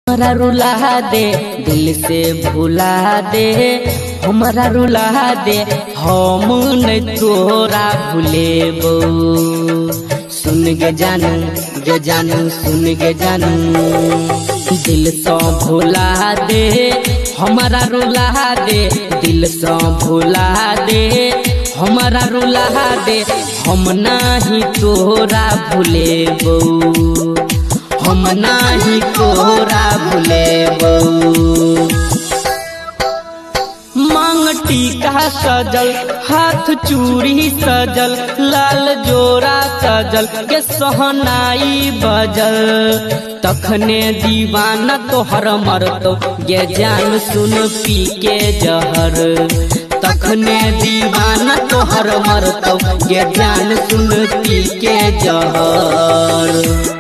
हमारा रुला दे दिल से भुला दे, हमारा रुला दे हम नहीं तोरा भूलेबो। सुन गे जानू सुन गे जानू, दिल से भुला दे हमारा रुला दे, दिल से भुला दे हमारा रुला दे, हम नहीं तोरा भूलेबो, हम नहीं तोरा भूलेबो। मांग टीका सजल, हाथ चूड़ी सजल, लाल जोड़ा सजल के सहनाई बजल, तखने दीवाना तोहर मरतो गे जान सुन पी के जहर, तखने दीवाना तोहर मरतो गे जान सुन पी के जहर।